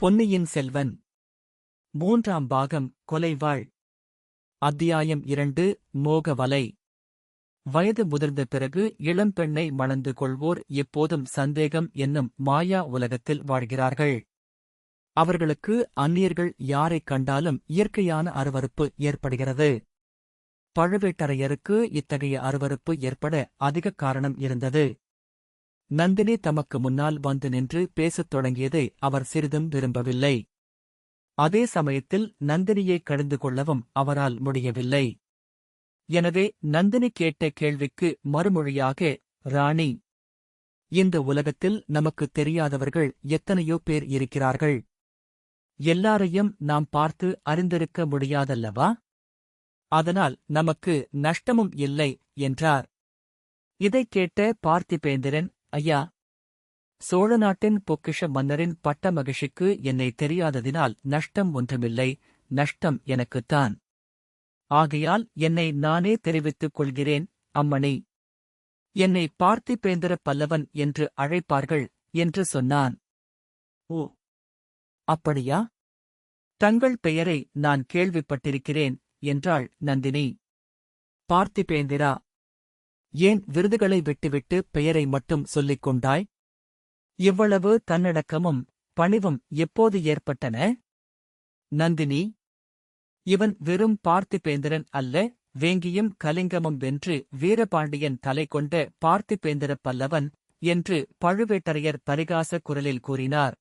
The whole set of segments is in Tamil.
பொன்னியின் செல்வன் மூன்றாம் பாகம் கொலைவாள். அத்தியாயம் 2 மோகவலை. வயது முதிர்ந்த பிறகு இளம்பெண்ணை மணந்து கொள்வோர் எப்போதும் சந்தேகம் என்னும் மாயா உலகத்தில் வாழ்கிறார்கள். அவர்களுக்கு அந்நியர்கள் யாரைக் கண்டாலும் இயற்கையான அருவருப்பு ஏற்படுகிறது. பழுவேட்டரையருக்கு இத்தகைய அருவருப்பு ஏற்பட அதிக காரணம் இருந்தது. நந்தினி தமக்கு முன்னால் வந்து நின்று பேசத் தொடங்கியதை அவர் சிறிதும் விரும்பவில்லை. அதே சமயத்தில் நந்தினியை கடிந்து கொள்ளவும் அவரால் முடியவில்லை. எனவே நந்தினி கேட்ட கேள்விக்கு மறுமொழியாக, ராணி, இந்த உலகத்தில் நமக்குத் தெரியாதவர்கள் எத்தனையோ பேர் இருக்கிறார்கள். எல்லாரையும் நாம் பார்த்து அறிந்திருக்க முடியாதல்லவா? அதனால் நமக்கு நஷ்டமும் இல்லை என்றார். இதைக் கேட்ட பார்த்திபேந்திரன், ஐயா, சோழ நாட்டின் பொக்கிஷ மன்னரின் பட்ட மகிழ்ச்சிக்கு என்னை தெரியாததினால் நஷ்டம் ஒன்றுமில்லை, நஷ்டம் எனக்குத்தான். ஆகையால் என்னை நானே தெரிவித்துக் கொள்கிறேன், அம்மணி. என்னை பார்த்திபேந்திர பல்லவன் என்று அழைப்பார்கள் என்று சொன்னான். ஓ, அப்படியா? தங்கள் பெயரை நான் கேள்விப்பட்டிருக்கிறேன் என்றாள் நந்தினி. பார்த்திபேந்திரா, ஏன் விருதுகளை விட்டுவிட்டு பெயரை மட்டும் சொல்லிக் கொண்டாய்? இவ்வளவு தன்னடக்கமும் பணிவும் எப்போது ஏற்பட்டன? நந்தினி, இவன் வெறும் பார்த்திபேந்திரன் அல்ல, வேங்கியும் கலிங்கமும் வென்று வீரபாண்டியன் தலை கொண்ட பார்த்திபேந்திர பல்லவன் என்று பழுவேட்டரையர் பரிகாச குரலில் கூறினார்.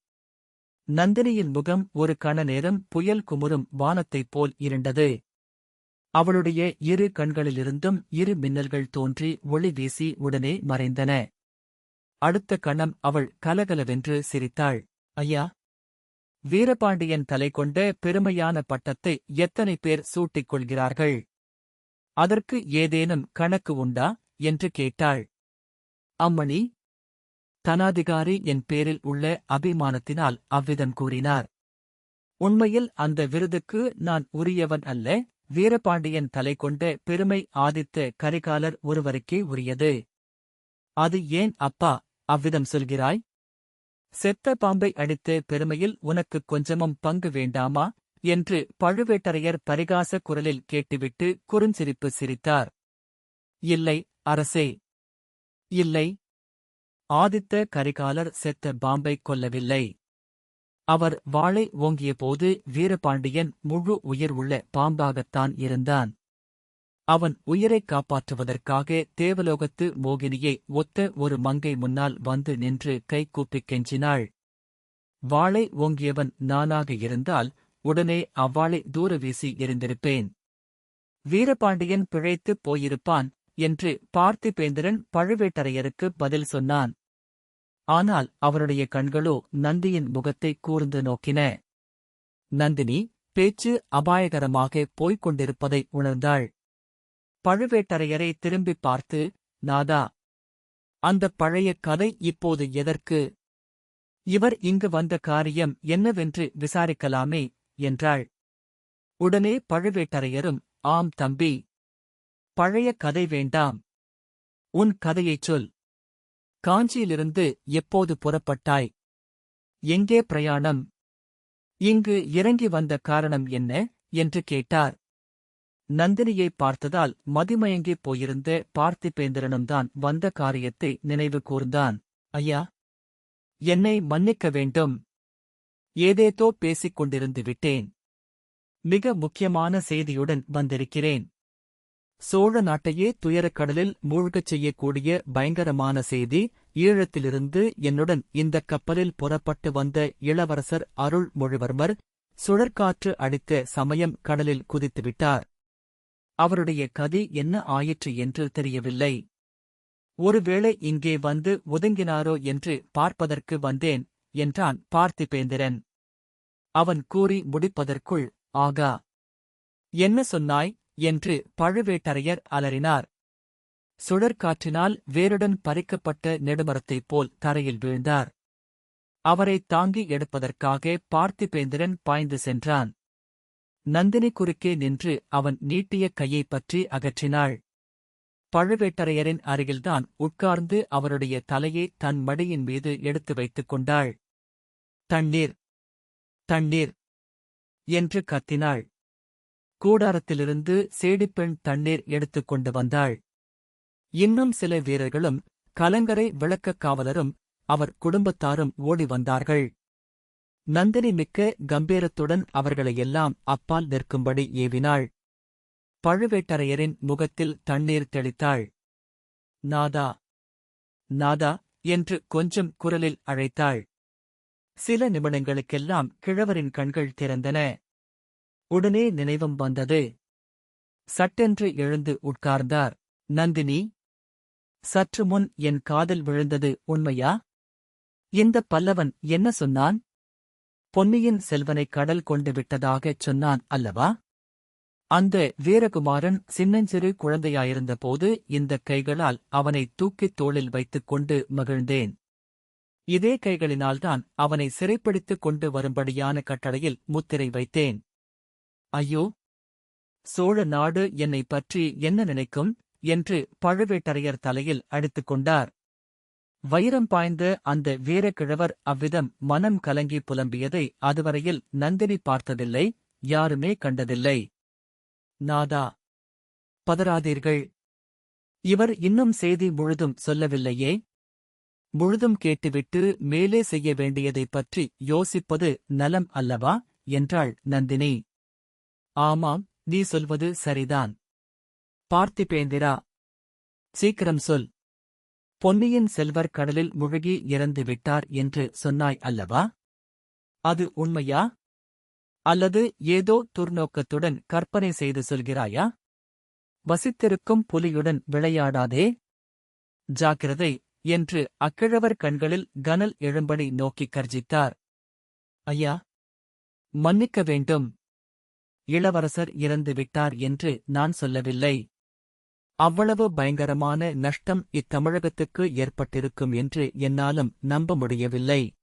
நந்தினியின் முகம் ஒரு கண நேரம் புயல் குமுறும் வானத்தைப் போல் இருண்டது. அவளுடைய இரு கண்களிலிருந்தும் இரு மின்னல்கள் தோன்றி ஒளி வீசி உடனே மறைந்தன. அடுத்த கணம் அவள் கலகலவென்று சிரித்தாள். ஐயா, வீரபாண்டியன் தலை கொண்ட பெருமையான பட்டத்தை எத்தனை பேர் சூட்டிக் கொள்கிறார்கள்? அதற்கு ஏதேனும் கணக்கு உண்டா என்று கேட்டாள். அம்மணி, தனாதிகாரி என் பேரில் உள்ள அபிமானத்தினால் அவ்விதம் கூறினார். உண்மையில் அந்த விருதுக்கு நான் உரியவன் அல்ல. வீரபாண்டியன் தலை கொண்ட பெருமை ஆதித்த கரிகாலர் ஒருவருக்கே உரியது. அது ஏன் அப்பா அவ்விதம் சொல்கிறாய்? செத்த பாம்பை அடித்த பெருமையில் உனக்குக் கொஞ்சமும் பங்கு வேண்டாமா என்று பழுவேட்டரையர் பரிகாச குரலில் கேட்டுவிட்டு குறுஞ்சிரிப்பு சிரித்தார். இல்லை அரசே, இல்லை. ஆதித்த கரிகாலர் செத்த பாம்பை கொல்லவில்லை. அவர் வாளை ஓங்கியபோது வீரபாண்டியன் முழு உயிர் உள்ள பாம்பாகத்தான் இருந்தான். அவன் உயிரைக் காப்பாற்றுவதற்காக தேவலோகத்து மோகினியை ஒத்த ஒரு மங்கை முன்னால் வந்து நின்று கைகூப்பிக் கெஞ்சினாள். வாளை ஓங்கியவன் நானாக இருந்தால் உடனே அவ்வாளை தூர வீசி எறிந்திருப்பேன். வீரபாண்டியன் பிழைத்துப் போயிருப்பான் என்று பார்த்திபேந்திரன் பழுவேட்டரையருக்கு பதில் சொன்னான். ஆனால் அவருடைய கண்களோ நந்தியின் முகத்தை கூர்ந்து நோக்கின. நந்தினி பேச்சு அபாயகரமாக போய்க் கொண்டிருப்பதை உணர்ந்தாள். பழுவேட்டரையரை திரும்பிப் பார்த்து, நாதா, அந்தப் பழைய கதை இப்போது எதற்கு? இவர் இங்கு வந்த காரியம் என்னவென்று விசாரிக்கலாமே என்றாள். உடனே பழுவேட்டரையரும், ஆம் தம்பி, பழைய கதை வேண்டாம். உன் கதையைச் சொல். காஞ்சியிலிருந்து எப்போது புறப்பட்டாய்? எங்கே பிரயாணம்? இங்கு இறங்கி வந்த காரணம் என்ன என்று கேட்டார். நந்தினியை பார்த்ததால் மதிமயங்கிப் போயிருந்த பார்த்திபேந்திரனும்தான் வந்த காரியத்தை நினைவு கூர்ந்தான். ஐயா, என்னை மன்னிக்க வேண்டும். ஏதேதோ பேசிக் கொண்டிருந்து விட்டேன். மிக முக்கியமான செய்தியுடன் வந்திருக்கிறேன். சோழ நாட்டையே துயரக்கடலில் மூழ்கச் செய்யக்கூடிய பயங்கரமான செய்தி. ஈழத்திலிருந்து என்னுடன் இந்தக் கப்பலில் புறப்பட்டு வந்த இளவரசர் அருள்மொழிவர்மர் சுழற்காற்று அடித்த சமயம் கடலில் குதித்துவிட்டார். அவருடைய கதி என்ன ஆயிற்று என்று தெரியவில்லை. ஒருவேளை இங்கே வந்து ஒதுங்கினாரோ என்று பார்ப்பதற்கு வந்தேன் என்றான் பார்த்திபேந்திரன். அவன் கூறி முடிப்பதற்குள், ஆகா, என்ன சொன்னாய் என்று பழுவேட்டரையர் அலறினார். சுழற்காற்றினால் வேருடன் பறிக்கப்பட்ட நெடுமரத்தைப் போல் தரையில் வீழ்ந்தார். அவரை தாங்கி எடுப்பதற்காக பார்த்திபேந்திரன் பாய்ந்து சென்றான். நந்தினி குறுக்கே நின்று அவன் நீட்டிய கையைப் பற்றி அகற்றினாள். பழுவேட்டரையரின் அருகில்தான் உட்கார்ந்து அவருடைய தலையை தன் மடியின் மீது எடுத்து வைத்துக் கொண்டாள். தண்ணீர் தண்ணீர் என்று கத்தினாள். கூடாரத்திலிருந்து சேடிப்பெண் தண்ணீர் எடுத்துக் கொண்டு வந்தாள். இன்னும் சில வீரர்களும் கலங்கரை விளக்கக் காவலரும் அவர் குடும்பத்தாரும் ஓடி வந்தார்கள். நந்தினி மிக்க கம்பீரத்துடன் அவர்களையெல்லாம் அப்பால் நிற்கும்படி ஏவினாள். பழுவேட்டரையரின் முகத்தில் தண்ணீர் தெளித்தாள். நாதா, நாதா என்று கொஞ்சம் குரலில் அழைத்தாள். சில நிமிடங்களுக்கெல்லாம் கிழவரின் கண்கள் திறந்தன. உடனே நினைவும் வந்தது. சட்டென்று எழுந்து உட்கார்ந்தார். நந்தினி, சற்று முன் என் காதில் விழுந்தது உண்மையா? இந்த பல்லவன் என்ன சொன்னான்? பொன்னியின் செல்வனை கடல் கொண்டு விட்டதாகச் சொன்னான் அல்லவா? அந்த வீரகுமாரன் சின்னஞ்சிறு குழந்தையாயிருந்தபோது இந்தக் கைகளால் அவனை தூக்கித் தோளில் வைத்துக் கொண்டு மகிழ்ந்தேன். இதே கைகளினால்தான் அவனை சிறைப்பிடித்துக் கொண்டு வரும்படியான கட்டளையில் முத்திரை வைத்தேன். ஐயோ, சோழ நாடு என்னைப் பற்றி என்ன நினைக்கும் என்று பழுவேட்டரையர் தலையில் அடித்துக் கொண்டார். வைரம் பாய்ந்த அந்த வீரக்கிழவர் அவ்விதம் மனம் கலங்கி புலம்பியதை அதுவரையில் நந்தினி பார்த்ததில்லை, யாருமே கண்டதில்லை. நாதா, பதறாதீர்கள். இவர் இன்னும் செய்தி முழுதும் சொல்லவில்லையே. முழுதும் கேட்டுவிட்டு மேலே செய்ய வேண்டியதைப் பற்றி யோசிப்பது நலம் அல்லவா என்றாள் நந்தினி. ஆமாம், நீ சொல்வது சரிதான். பார்த்திபேந்திரா, சீக்கிரம் சொல். பொன்னியின் செல்வர் கடலில் முழுகி இறந்து விட்டார் என்று சொன்னாய் அல்லவா? அது உண்மையா? அல்லது ஏதோ துர்நோக்கத்துடன் கற்பனை செய்து சொல்கிறாயா? வசித்திருக்கும் புலியுடன் விளையாடாதே. ஜாக்கிரதை என்று அக்கிழவர் கண்களில் கனல் எழும்படி நோக்கி கர்ஜித்தார். ஐயா, மன்னிக்க வேண்டும். இளவரசர் இறந்து விட்டார் என்று நான் சொல்லவில்லை. அவ்வளவு பயங்கரமான நஷ்டம் இத்தமிழகத்துக்கு ஏற்பட்டிருக்கும் என்று என்னாலும் நம்ப முடியவில்லை.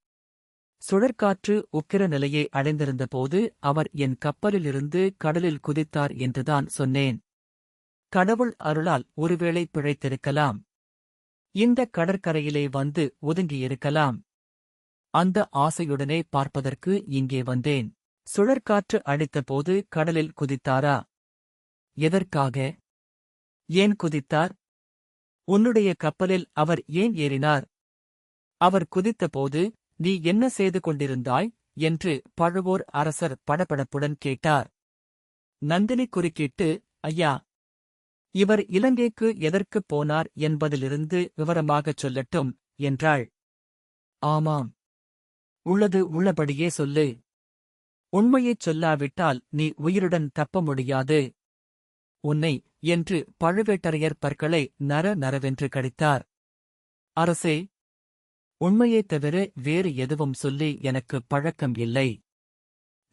சுழற்காற்று உக்கிர நிலையை அடைந்திருந்தபோது அவர் என் கப்பலிலிருந்து கடலில் குதித்தார் என்றுதான் சொன்னேன். கடவுள் அருளால் ஒருவேளை பிழைத்திருக்கலாம். இந்த கடற்கரையிலே வந்து ஒதுங்கியிருக்கலாம். அந்த ஆசையுடனே பார்ப்பதற்கு இங்கே வந்தேன். சுழற்காற்று அடித்தபோது கடலில் குதித்தாரா? எதற்காக? ஏன் குதித்தார்? உன்னுடைய கப்பலில் அவர் ஏன் ஏறினார்? அவர் குதித்தபோது நீ என்ன செய்து கொண்டிருந்தாய் என்று பழுவூர் அரசர் படபடப்புடன் கேட்டார். நந்தினி குறுக்கிட்டு, ஐயா, இவர் இலங்கைக்கு எதற்குப் போனார் என்பதிலிருந்து விவரமாகச் சொல்லட்டும் என்றாள். ஆமாம், உள்ளது உள்ளபடியே சொல்லு. உண்மையைச் சொல்லாவிட்டால் நீ உயிருடன் தப்ப முடியாது. உன்னை என்று பழுவேட்டரையர் பற்களை நரவென்று கடித்தார். அரசே, உண்மையைத் தவிர வேறு எதுவும் சொல்லி எனக்கு பழக்கம் இல்லை.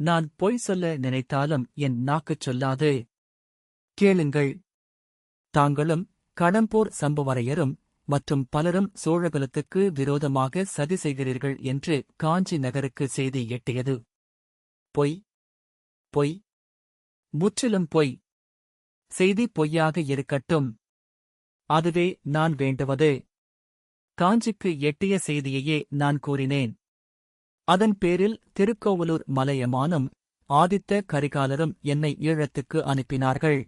நான் பொய் சொல்ல நினைத்தாலும் என் நாக்குச் சொல்லாது. கேளுங்கள். தாங்களும் கடம்பூர் சம்புவரையரும் மற்றும் பலரும் சோழகுலத்துக்கு விரோதமாக சதி செய்கிறீர்கள் என்று காஞ்சி நகருக்கு செய்தி எட்டியது. பொய், பொய், முற்றிலும் பொய். செய்தி பொய்யாக இருக்கட்டும். அதுவே நான் வேண்டுவது. காஞ்சிக்கு எட்டிய செய்தியையே நான் கூறினேன். அதன் பேரில் திருக்கோவலூர் மலையமானும் ஆதித்த கரிகாலரும் என்னை ஈழத்துக்கு அனுப்பினார்கள்.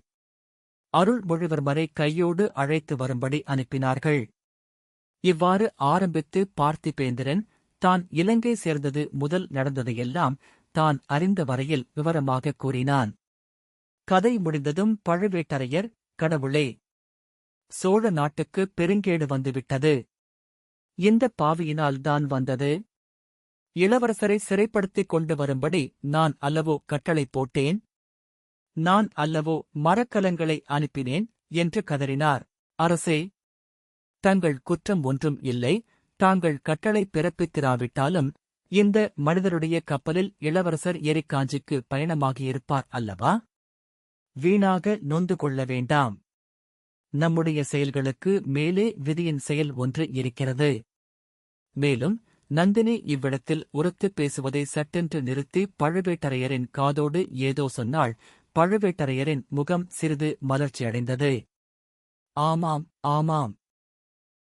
அருள்மொழிவர்மரை கையோடு அழைத்து வரும்படி அனுப்பினார்கள். இவ்வாறு ஆரம்பித்து பார்த்திபேந்திரன் தான் இலங்கை சேர்ந்தது முதல் நடந்ததையெல்லாம் தான் அறிந்த வரையில் விவரமாகக் கூறினான். கதை முடிந்ததும் பழுவேட்டரையர், கடவுளே, சோழ நாட்டுக்கு பெருங்கேடு வந்துவிட்டது. இந்தப் பாவியினால்தான் வந்தது. இளவரசரை சிறைப்படுத்திக் கொண்டு வரும்படி நான் அல்லவோ கட்டளை போட்டேன். நான் அல்லவோ மரக்கலங்களை அனுப்பினேன் என்று கதறினார். அரசே, தங்கள் குற்றம் ஒன்றும் இல்லை. தாங்கள் கட்டளை பிறப்பித்திராவிட்டாலும் இந்த மனிதருடைய கப்பலில் இளவரசர் எரிக்காஞ்சிக்கு பயணமாகியிருப்பார் அல்லவா? வீணாக நொந்து கொள்ள வேண்டாம். நம்முடைய செயல்களுக்கு மேலே விதியின் செயல் ஒன்று இருக்கிறது. மேலும் நந்தினி இவ்விடத்தில் உரத்துப் பேசுவதை சட்டென்று நிறுத்தி பழுவேட்டரையரின் காதோடு ஏதோ சொன்னாள். பழுவேட்டரையரின் முகம் சிறிது மலர்ச்சியடைந்தது. ஆமாம், ஆமாம்,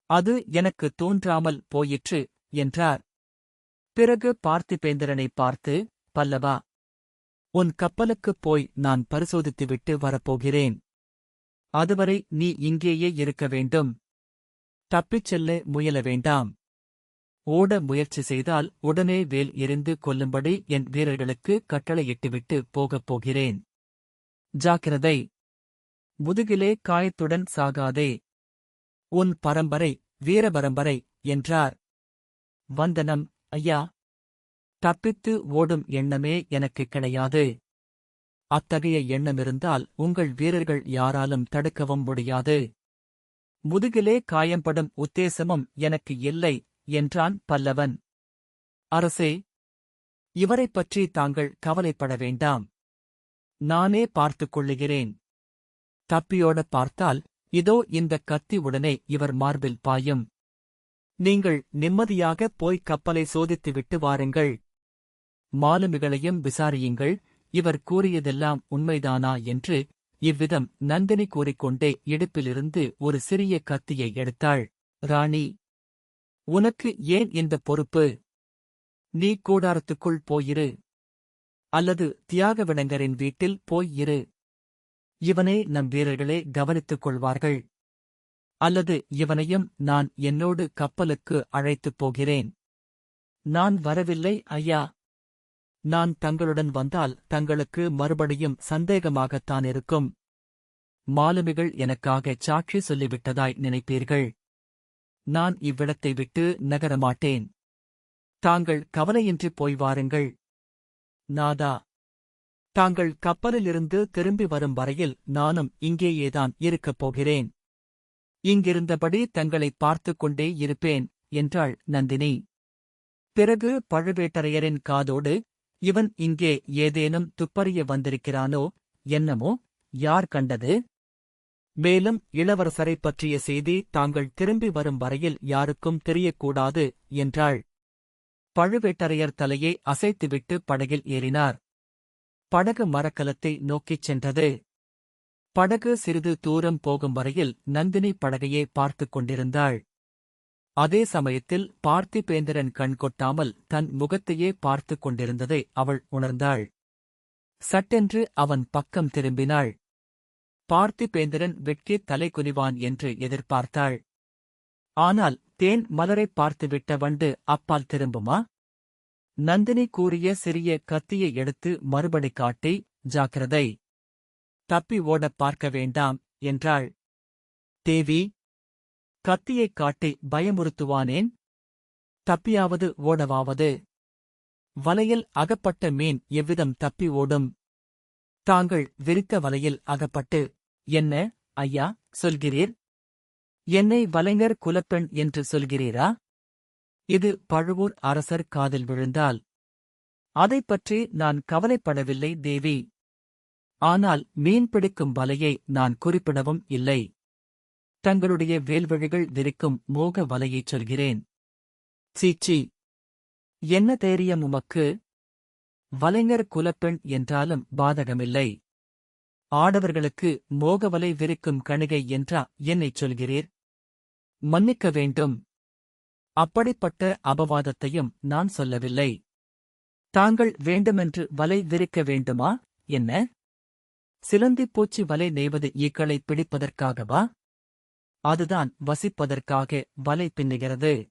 அது எனக்கு தோன்றாமல் போயிற்று என்றார். பிறகு பார்த்திபேந்திரனை பார்த்து, பல்லவா. உன் கப்பலுக்குப் போய் நான் பரிசோதித்துவிட்டு வரப்போகிறேன். அதுவரை நீ இங்கேயே இருக்க வேண்டும். தப்பிச் செல்ல முயல வேண்டாம். ஓட முயற்சி செய்தால் உடனே வேல் எறிந்து கொல்லும்படி என் வீரர்களுக்கு கட்டளையிட்டுவிட்டு போகப் போகிறேன். ஜாக்கிரதை. முதுகிலே காயத்துடன் சாகாதே. உன் பரம்பரை வீரபரம்பரை என்றார். வந்தனம், ஐயா. தப்பித்து ஓடும் எண்ணமே எனக்குக் கிடையாது. அத்தகைய எண்ணமிருந்தால் உங்கள் வீரர்கள் யாராலும் தடுக்கவும் முடியாது. முதுகிலே காயம்படும் உத்தேசமும் எனக்கு இல்லை என்றான் பல்லவன். அரசே, இவரைப் பற்றி தாங்கள் கவலைப்பட வேண்டாம். நானே பார்த்துக் கொள்ளுகிறேன். தப்பியோடப் பார்த்தால் இதோ இந்தக் கத்தி உடனே இவர் மார்பில் பாயும். நீங்கள் நிம்மதியாகப் போய்க் கப்பலை சோதித்துவிட்டு வாருங்கள். மாலுமிகளையும் விசாரியுங்கள், இவர் கூறியதெல்லாம் உண்மைதானா என்று. இவ்விதம் நந்தினி கூறிக்கொண்டே இடுப்பிலிருந்து ஒரு சிறிய கத்தியை எடுத்தாள். ராணி, உனக்கு ஏன் இந்த பொறுப்பு? நீ கூடாரத்துக்குள் போயிரு. அல்லது தியாகவிடங்கரின் வீட்டில் போய் இரு. இவனை நம் வீரர்களே கவனித்துக் கொள்வார்கள். அல்லது இவனையும் நான் என்னோடு கப்பலுக்கு அழைத்துப் போகிறேன். நான் வரவில்லை ஐயா. நான் தங்களுடன் வந்தால் தங்களுக்கு மறுபடியும் சந்தேகமாகத்தான் இருக்கும். மாலுமிகள் எனக்காகச் சாட்சி சொல்லிவிட்டதாய் நினைப்பீர்கள். நான் இவ்விடத்தை விட்டு நகரமாட்டேன். தாங்கள் கவலையின்றி போய் வாருங்கள். நாதா, தாங்கள் கப்பலிலிருந்து திரும்பி வரும் வரையில் நானும் இங்கேயேதான் இருக்கப் போகிறேன். இங்கிருந்தபடி தங்களை பார்த்துக் கொண்டே இருப்பேன் என்றாள் நந்தினி. பிறகு பழுவேட்டரையரின் காதோடு, இவன் இங்கே ஏதேனும் துப்பறிய வந்திருக்கிறானோ என்னமோ, யார் கண்டது? மேலும் இளவரசரைப் பற்றிய செய்தி தாங்கள் திரும்பி வரும் வரையில் யாருக்கும் தெரியக்கூடாது என்றாள். பழுவேட்டரையர் தலையை அசைத்துவிட்டு படகில் ஏறினார். படகு மரக்கலத்தை நோக்கிச் சென்றது. படகு சிறிது தூரம் போகும் வரையில் நந்தினி படகையே பார்த்துக் கொண்டிருந்தாள். அதே சமயத்தில் பார்த்திபேந்திரன் கண் கொட்டாமல் தன் முகத்தையே பார்த்துக் கொண்டிருந்ததை அவள் உணர்ந்தாள். சட்டென்று அவன் பக்கம் திரும்பினாள். பார்த்திபேந்திரன் வெட்கித் தலை குனிவான் என்று எதிர்பார்த்தாள். ஆனால் தேன் மலரைப் பார்த்துவிட்ட வண்டு அப்பால் திரும்புமா? நந்தினி கூறிய சிறிய கத்தியை எடுத்து மறுபடி காட்டி, ஜாக்கிரதை. தப்பி ஓடப் பார்க்க வேண்டாம் என்றாள். தேவி, கத்தியைக் காட்டி பயமுறுத்துவானேன்? தப்பியாவது ஓடவாவது? வலையில் அகப்பட்ட மீன் எவ்விதம் தப்பி ஓடும்? தாங்கள் விரித்த வலையில் அகப்பட்டு என்ன, ஐயா, சொல்கிறீர்? என்னை வலைஞர் குலப்பெண் என்று சொல்கிறீரா? இது பழுவூர் அரசர் காதில் விழுந்தால். அதைப் பற்றி நான் கவலைப்படவில்லை தேவி. ஆனால் மீன் பிடிக்கும் வலையை நான் குறிப்பிடவும் இல்லை. தங்களுடைய வேல்வழிகள் விரிக்கும் மோக வலையைச் சொல்கிறேன். சீச்சி, என்ன தைரியம் உமக்கு? வலைஞர் குலப்பெண் என்றாலும் பாதகமில்லை. ஆடவர்களுக்கு மோகவலை விரிக்கும் கணிகை என்றா என்னைச் சொல்கிறீர்? மன்னிக்க வேண்டும். அப்படிப்பட்ட அபவாதத்தையும் நான் சொல்லவில்லை. தாங்கள் வேண்டுமென்று வலை விரிக்க வேண்டுமா என்ன? சிலந்திப் பூச்சி வலை நெய்வது ஈக்களை பிடிப்பதற்காகவா? அதுதான் வசிப்பதற்காக வலை பின்னுகிறது.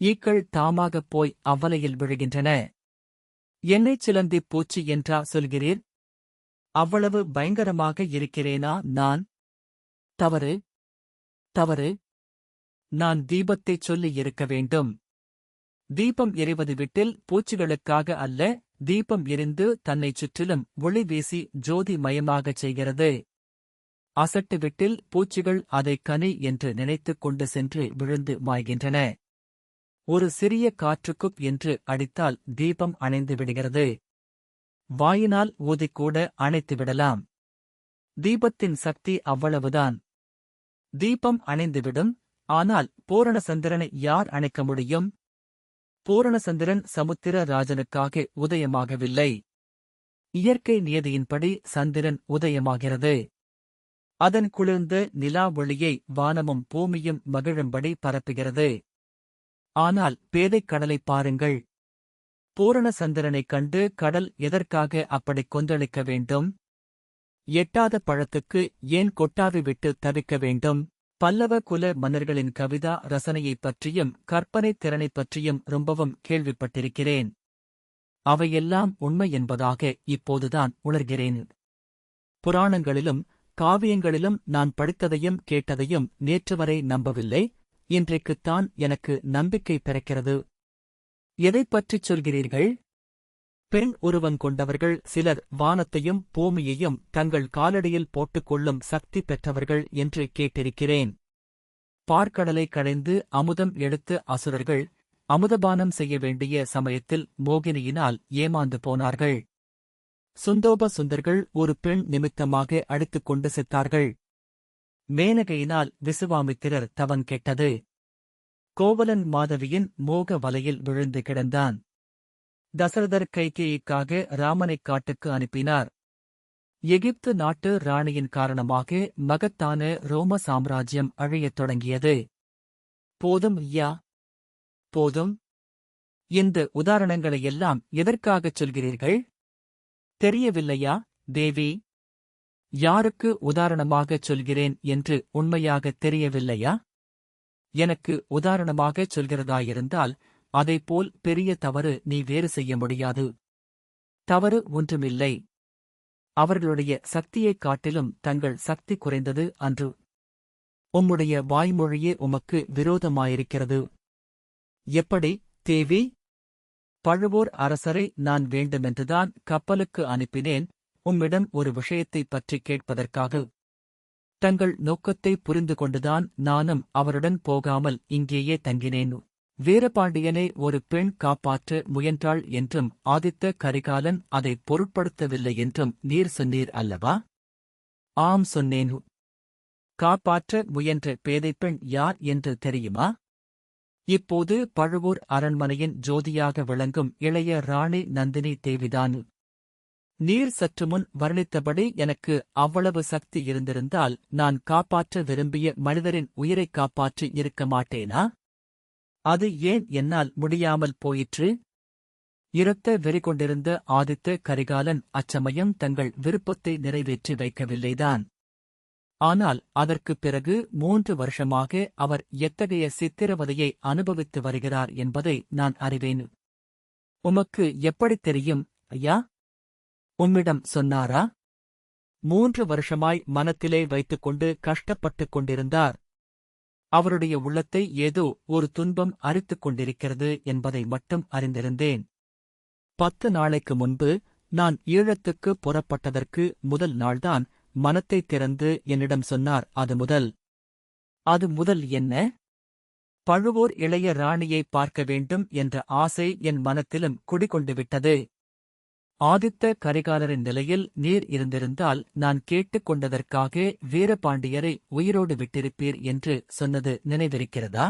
ஈக்கள் தாமாகப் போய் அவ்வலையில் விழுகின்றன. என்னைச் சிலந்திப் பூச்சி என்றா சொல்கிறீர்? அவ்வளவு பயங்கரமாக இருக்கிறேனா நான்? தவறு, தவறு. நான் தீபத்தைச் சொல்லி இருக்க வேண்டும். தீபம் எரிவது வீட்டில் பூச்சிகளுக்காக அல்ல, தீபம் எரிந்து தன்னைச் சுற்றிலும் ஒளி வீசி ஜோதி மயமாகச் செய்கிறது. அசட்டு வீட்டில் பூச்சிகள் அதைக் கனி என்று நினைத்துக் கொண்டு சென்று விழுந்து மாய்கின்றன. ஒரு சிறிய காற்றுக்குப் என்று அடித்தால் தீபம் அணைந்து விடுகிறது. வாயினால் ஊதிக்கூட அணைத்துவிடலாம். தீபத்தின் சக்தி அவ்வளவுதான். தீபம் அணைந்துவிடும். ஆனால் பூரணசந்திரனை யார் அணைக்க முடியும்? பூரணசந்திரன் சமுத்திர ராஜனுக்காக உதயமாகவில்லை. இயற்கை நியதியின்படி சந்திரன் உதயமாகிறது. அதன் குளிர்ந்த நிலா ஒளியை வானமும் பூமியும் மகிழும்படி பரப்புகிறது. ஆனால் பேதைக் கடலைப் பாருங்கள். பூரண சந்திரனைக் கண்டு கடல் எதற்காக அப்படிக் கொந்தளிக்க வேண்டும்? எட்டாத பழத்துக்கு ஏன் கொட்டாவி விட்டு தவிக்க வேண்டும்? பல்லவ குல மன்னர்களின் கவிதா ரசனையைப் பற்றியும் கற்பனைத் திறனைப் பற்றியும் ரொம்பவும் கேள்விப்பட்டிருக்கிறேன். அவையெல்லாம் உண்மை என்பதாக இப்போதுதான் உணர்கிறேன். புராணங்களிலும் காவியங்களிலும் நான் படித்ததையும் கேட்டதையும் நேற்றுவரை நம்பவில்லை. இன்றைக்குத்தான் எனக்கு நம்பிக்கை பிறக்கிறது. எதைப் பற்றிச் சொல்கிறீர்கள்? பெண் உருவங் கொண்டவர்கள் சிலர் வானத்தையும் பூமியையும் தங்கள் காலடியில் போட்டுக்கொள்ளும் சக்தி பெற்றவர்கள் என்று கேட்டிருக்கிறேன். பார்க்கடலை கடைந்து அமுதம் எடுத்து அசுரர்கள் அமுதபானம் செய்ய வேண்டிய சமயத்தில் மோகினியினால் ஏமாந்து போனார்கள். சுந்தோப சுந்தர்கள் ஒரு பெண் நிமித்தமாக அடித்துக் கொண்டு செத்தார்கள். மேனகையினால் விசுவாமித்திரர் தவன் கெட்டது. கோவலன் மாதவியின் மோக வலையில் விழுந்து கிடந்தான். தசரதர் கைகேயிக்காக ராமனைக் காட்டுக்கு அனுப்பினார். எகிப்து நாட்டு ராணியின் காரணமாக மகத்தான ரோம சாம்ராஜ்யம் அழியத் தொடங்கியது. போதும் ஐயா, போதும். இந்த உதாரணங்களையெல்லாம் எதற்காகச் சொல்கிறீர்கள்? தெரியவில்லையா தேவி? யாருக்கு உதாரணமாகச் சொல்கிறேன் என்று உண்மையாகத் தெரியவில்லையா? எனக்கு உதாரணமாகச் சொல்கிறதாயிருந்தால் அதைப்போல் பெரிய தவறு நீ வேறு செய்ய முடியாது. தவறு ஒன்றுமில்லை. அவர்களுடைய சக்தியைக் காட்டிலும் தங்கள் சக்தி குறைந்தது அன்று. உம்முடைய வாய்மொழியே உமக்கு விரோதமாயிருக்கிறது. எப்படி தேவி? பழுவூர் அரசரை நான் வேண்டுமென்றுதான் கப்பலுக்கு அனுப்பினேன், உம்மிடம் ஒரு விஷயத்தைப் பற்றிக் கேட்பதற்காக. தங்கள் நோக்கத்தை புரிந்து கொண்டுதான் நானும் அவருடன் போகாமல் இங்கேயே தங்கினேன். வீரபாண்டியனை ஒரு பெண் காப்பாற்ற முயன்றாள் என்றும் ஆதித்த கரிகாலன் அதைப் பொருட்படுத்தவில்லை என்றும் நீர் சொன்னீர் அல்லவா? ஆம் சொன்னேன். காப்பாற்ற முயன்ற பேதைப்பெண் யார் என்று தெரியுமா? இப்போது பழுவூர் அரண்மனையின் ஜோதியாக விளங்கும் இளைய ராணி நந்தினி தேவிதான். நீர் சற்றுமுன் வர்ணித்தபடி எனக்கு அவ்வளவு சக்தி இருந்திருந்தால் நான் காப்பாற்ற விரும்பிய மனிதரின் உயிரைக் காப்பாற்றி இருக்க மாட்டேனா? அது ஏன் என்னால் முடியாமல் போயிற்று? இரத்த வெறிகொண்டிருந்த ஆதித்த கரிகாலன் அச்சமயம் தங்கள் விருப்பத்தை நிறைவேற்றி வைக்கவில்லைதான். ஆனால் அதற்குப் பிறகு 3 வருஷமாக அவர் எத்தகைய சித்திரவதையை அனுபவித்து வருகிறார் என்பதை நான் அறிவேன். உமக்கு எப்படித் தெரியும் ஐயா? உம்மிடம் சொன்னாரா? 3 வருஷமாய் மனத்திலே வைத்துக்கொண்டு கஷ்டப்பட்டுக் கொண்டிருந்தார். அவருடைய உள்ளத்தை ஏதோ ஒரு துன்பம் அரித்துக் கொண்டிருக்கிறது என்பதை மட்டும் அறிந்திருந்தேன். 10 நாளைக்கு முன்பு நான் ஈழத்துக்குப் புறப்பட்டதற்கு முதல் நாள்தான் மனத்தைத் திறந்து என்னிடம் சொன்னார். அது முதல் என்ன? பழுவூர் இளைய ராணியை பார்க்க வேண்டும் என்ற ஆசை என் மனத்திலும் குடிகொண்டுவிட்டது. ஆதித்த கரிகாலரின் நிலையில் நீர் இருந்திருந்தால் நான் கேட்டுக் கொண்டதற்காக வீரபாண்டியரை உயிரோடு விட்டிருப்பீர் என்று சொன்னது நினைவிருக்கிறதா?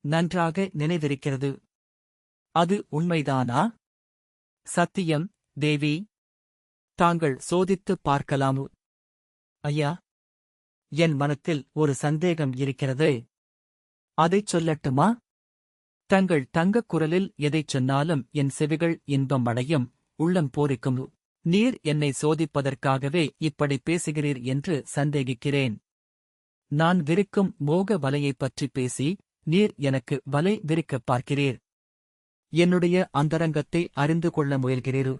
நன்றாக நினைவிருக்கிறது. அது உண்மைதானா? சத்தியம் தேவி. தாங்கள் சோதித்துப் பார்க்கலாம். ஐயா, என் மனத்தில் ஒரு சந்தேகம் இருக்கிறது. அதைச் சொல்லட்டுமா? தங்கள் தங்கக் குரலில் எதைச் சொன்னாலும் என் செவிகள் இன்பம் அடையும், உள்ளம் பூரிக்கும். நீர் என்னை சோதிப்பதற்காகவே இப்படி பேசுகிறீர் என்று சந்தேகிக்கிறேன். நான் விரிக்கும் மோக வலையைப் பற்றிப் பேசி நீர் எனக்கு வலை விரிக்கப் பார்க்கிறீர். என்னுடைய அந்தரங்கத்தை அறிந்து கொள்ள முயல்கிறீர்.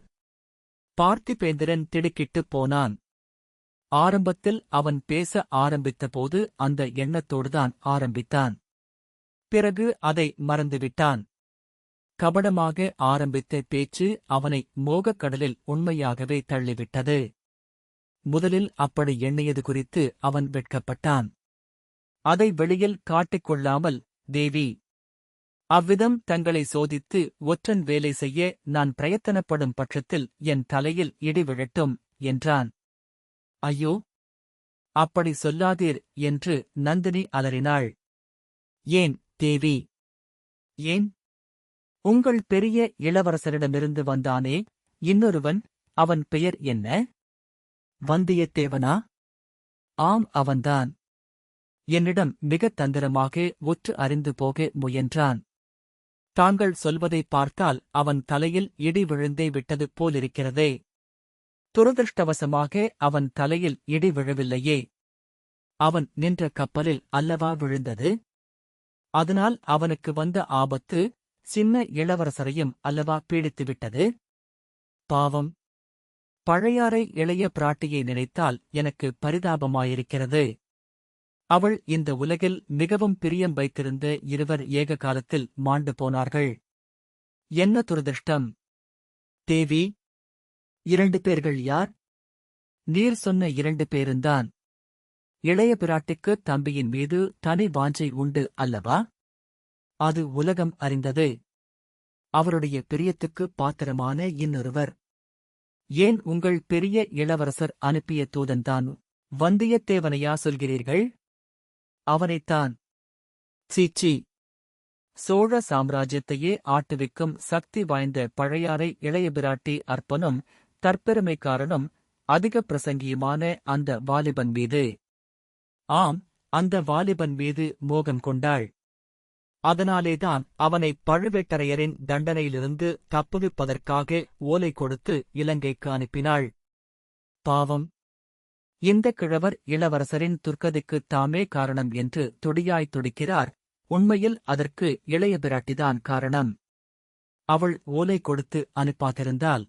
பார்த்திபேந்திரன் திடுக்கிட்டுப் போனான். ஆரம்பத்தில் அவன் பேச ஆரம்பித்தபோது அந்த எண்ணத்தோடுதான் ஆரம்பித்தான். பிறகு அதை மறந்துவிட்டான். கபடமாக ஆரம்பித்த பேச்சு அவனை மோகக் கடலில் உண்மையாகவே தள்ளிவிட்டது. முதலில் அப்படி எண்ணியது குறித்து அவன் வெட்கப்பட்டான். அதை வெளியில் காட்டிக்கொள்ளாமல், தேவி, அவ்விதம் தங்களை சோதித்து ஒற்றன் வேலை செய்ய நான் பிரயத்தனப்படும் பட்சத்தில் என் தலையில் இடி விழட்டும் என்றான். ஐயோ, அப்படி சொல்லாதீர் என்று நந்தினி அலறினாள். ஏன் தேவி? ஏன்? உங்கள் பெரிய இளவரசரிடமிருந்து வந்தானே இன்னொருவன், அவன் பெயர் என்ன? வந்தியத்தேவனா? ஆம், அவன்தான். என்னிடம் மிகத் தந்திரமாக ஒற்று அறிந்து போக முயன்றான். தாங்கள் சொல்வதை பார்த்தால் அவன் தலையில் இடி விழுந்தே விட்டது போலிருக்கிறதே. துரதிருஷ்டவசமாக அவன் தலையில் இடி விழவில்லையே. அவன் நின்ற கப்பலில் அல்லவா விழுந்தது? அதனால் அவனுக்கு வந்த ஆபத்து சின்ன இளவரசரையும் அல்லவா பீடித்துவிட்டது? பாவம்! பழையாறை இளைய பிராட்டியை நினைத்தால் எனக்கு பரிதாபமாயிருக்கிறது. அவள் இந்த உலகில் மிகவும் பிரியம் வைத்திருந்த இருவர் ஏக காலத்தில் மாண்டு போனார்கள். என்ன துரதிருஷ்டம்! தேவி, 2 பேர்கள் யார்? நீர் சொன்ன 2 பேருந்தான். இளைய பிராட்டிக்கு தம்பியின் மீது தனி வாஞ்சை உண்டு அல்லவா? அது உலகம் அறிந்தது. அவருடைய பிரியத்துக்கு பாத்திரமான இன்னொருவர். ஏன் உங்கள் பெரிய இளவரசர் அனுப்பிய தூதன்தான். வந்தியத்தேவனையா சொல்கிறீர்கள்? அவனைத்தான். சீச்சி! சோழ சாம்ராஜ்யத்தையே ஆட்டுவிக்கும் சக்தி வாய்ந்த பழையாறை இளைய பிராட்டி அற்பனும் தற்பெருமைக்காரனும் அதிக பிரசங்கியுமான அந்த வாலிபன் மீது. ஆம், அந்த வாலிபன் மீது மோகம் கொண்டாள். அதனாலேதான் அவனை பழுவேட்டரையரின் தண்டனையிலிருந்து தப்புவிப்பதற்காக ஓலை கொடுத்து இலங்கைக்கு அனுப்பினாள். பாவம்! இந்த கிழவர் இளவரசரின் துர்க்கதிக்குத் தாமே காரணம் என்று துடியாய் துடிக்கிறார். உண்மையில் அதற்கு இளைய பிராட்டிதான் காரணம். அவள் ஓலை கொடுத்து அனுப்பாதிருந்தால்.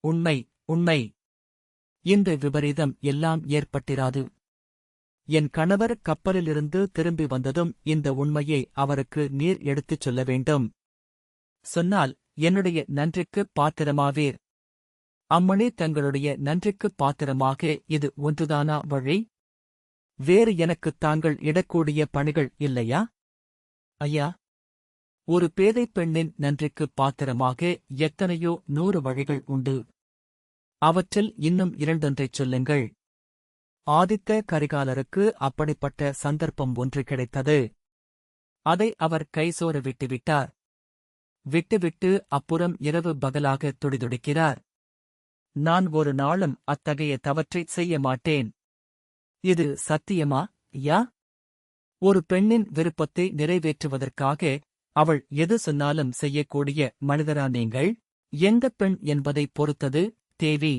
உண்மை, உண்மை! இந்த விபரீதம் எல்லாம் ஏற்பட்டிராது. என் கணவர் கப்பலிலிருந்து திரும்பி வந்ததும் இந்த உண்மையை அவருக்கு நீர் எடுத்துச் சொல்ல வேண்டும். சொன்னால் என்னுடைய நன்றிக்குப் பாத்திரமாவீர். அம்மணி தங்களுடைய நன்றிக்குப் பாத்திரமாக இது ஒன்றுதானா வழி? வேறு எனக்குத் தாங்கள் இடக்கூடிய பணிகள் இல்லையா? ஐயா! ஒரு பேதைப் பெண்ணின் நன்றிக்குப் பாத்திரமாக எத்தனையோ 100 வழிகள் உண்டு. அவற்றில் இன்னும் 2 சொல்லுங்கள். ஆதித்த கரிகாலருக்கு அப்படிப்பட்ட சந்தர்ப்பம் ஒன்று கிடைத்தது. அதை அவர் கைசோர விட்டுவிட்டார். விட்டுவிட்டு அப்புறம் இரவு பகலாக துடிதுடிக்கிறார். நான் ஒரு நாளும் அத்தகைய தவற்றைச் செய்ய மாட்டேன். இது சத்தியமா, யா? ஒரு பெண்ணின் விருப்பத்தை நிறைவேற்றுவதற்காக அவள் எது சொன்னாலும் செய்யக்கூடிய மனிதரா நீங்கள்? எந்தப் பெண் என்பதைப் பொறுத்தது, தேவி.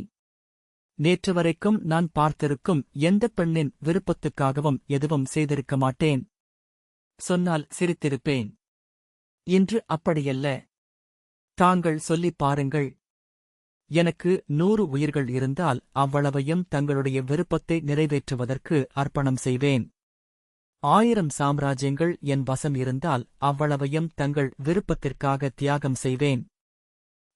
நேற்று வரைக்கும் நான் பார்த்திருக்கும் எந்தப் பெண்ணின் விருப்பத்துக்காகவும் எதுவும் செய்திருக்க மாட்டேன். சொன்னால் சிரித்திருப்பேன். இன்று அப்படியல்ல. தாங்கள் சொல்லிப் பாருங்கள். எனக்கு 100 உயிர்கள் இருந்தால் அவ்வளவையும் தங்களுடைய விருப்பத்தை நிறைவேற்றுவதற்கு அர்ப்பணம் செய்வேன். 1000 சாம்ராஜ்யங்கள் என் வசம் இருந்தால் அவ்வளவையும் தங்கள் விருப்பத்திற்காக தியாகம் செய்வேன்.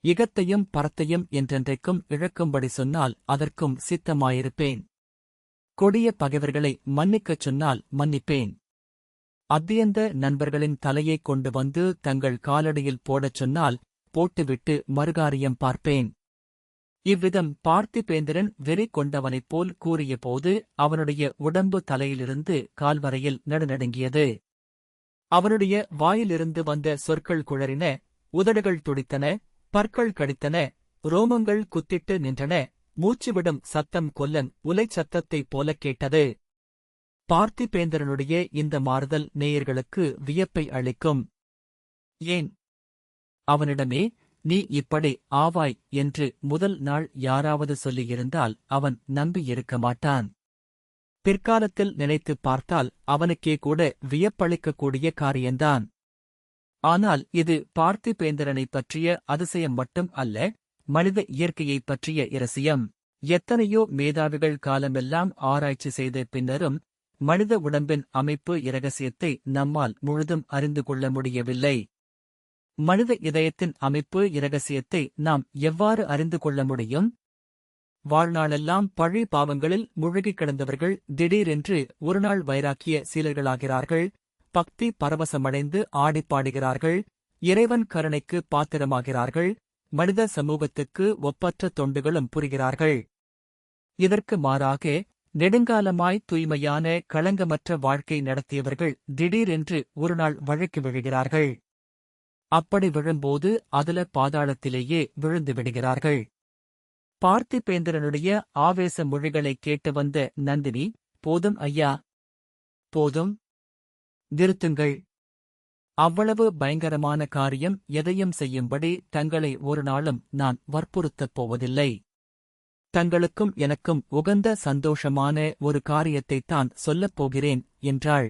இகத்தையும் பரத்தையும் என்றென்றைக்கும் இழக்கும்படி சொன்னால் அதற்கும் சித்தமாயிருப்பேன். கொடிய பகைவர்களை மன்னிக்கச் சொன்னால் மன்னிப்பேன். அத்தியந்த நண்பர்களின் தலையைக் கொண்டு வந்து தங்கள் காலடியில் போடச் சொன்னால் போட்டுவிட்டு மறுகாரியம் பார்ப்பேன். இவ்விதம் பார்த்திபேந்திரன் வெறி கொண்டவனைப் போல் கூறியபோது அவனுடைய உடம்பு தலையிலிருந்து கால்வரையில் நடுநடுங்கியது. அவனுடைய வாயிலிருந்து வந்த சொற்கள் குழறின, உதடுகள் துடித்தன, பற்கள் கடித்தன, ரோமங்கள் குத்திட்டு நின்றன. மூச்சுவிடும் சத்தம் கொல்லன் உலைச் சத்தத்தைப் போலக் கேட்டது. பார்த்திபேந்திரனுடைய இந்த மாறுதல் நேயர்களுக்கு வியப்பை அளிக்கும். ஏன்? அவனிடமே நீ இப்படி ஆவாய் என்று முதல் நாள் யாராவது சொல்லியிருந்தால் அவன் நம்பியிருக்க மாட்டான். பிற்காலத்தில் நினைத்துப் பார்த்தால் அவனுக்கே கூட வியப்பளிக்கக்கூடிய காரியந்தான். ஆனால் இது பார்த்திபேந்திரனைப் பற்றிய அதிசயம் மட்டும் அல்ல, மனித இயற்கையைப் பற்றிய இரசியம். எத்தனையோ மேதாவிகள் காலமெல்லாம் ஆராய்ச்சி செய்த பின்னரும் மனித உடம்பின் அமைப்பு இரகசியத்தை நம்மால் முழுதும் அறிந்து கொள்ள முடியவில்லை. மனித இதயத்தின் அமைப்பு இரகசியத்தை நாம் எவ்வாறு அறிந்து கொள்ள முடியும்? வாழ்நாளெல்லாம் பழி பாவங்களில் முழுகிக் கிடந்தவர்கள் திடீரென்று ஒருநாள் வைராக்கிய சீலர்களாகிறார்கள். பக்தி பரவசமடைந்து ஆடிப்பாடுகிறார்கள். இறைவன் கருணைக்கு பாத்திரமாகிறார்கள். மனித சமூகத்துக்கு ஒப்பற்ற தொண்டுகளும் புரிகிறார்கள். இதற்கு மாறாக நெடுங்காலமாய் தூய்மையான களங்கமற்ற வாழ்க்கை நடத்தியவர்கள் திடீரென்று ஒருநாள் வழக்கு விழுகிறார்கள். அப்படி விழும்போது அதுல பாதாளத்திலேயே விழுந்து விடுகிறார்கள். பார்த்திபேந்திரனுடைய ஆவேச மொழிகளைக் கேட்டு வந்த நந்தினி, போதும் ஐயா, போதும், நிறுத்துங்கள். அவ்வளவு பயங்கரமான காரியம் எதையும் செய்யும்படி தங்களை ஒரு நாளும் நான் வற்புறுத்தப் போவதில்லை. தங்களுக்கும் எனக்கும் உகந்த சந்தோஷமான ஒரு காரியத்தைத்தான் சொல்லப் போகிறேன் என்றாள்.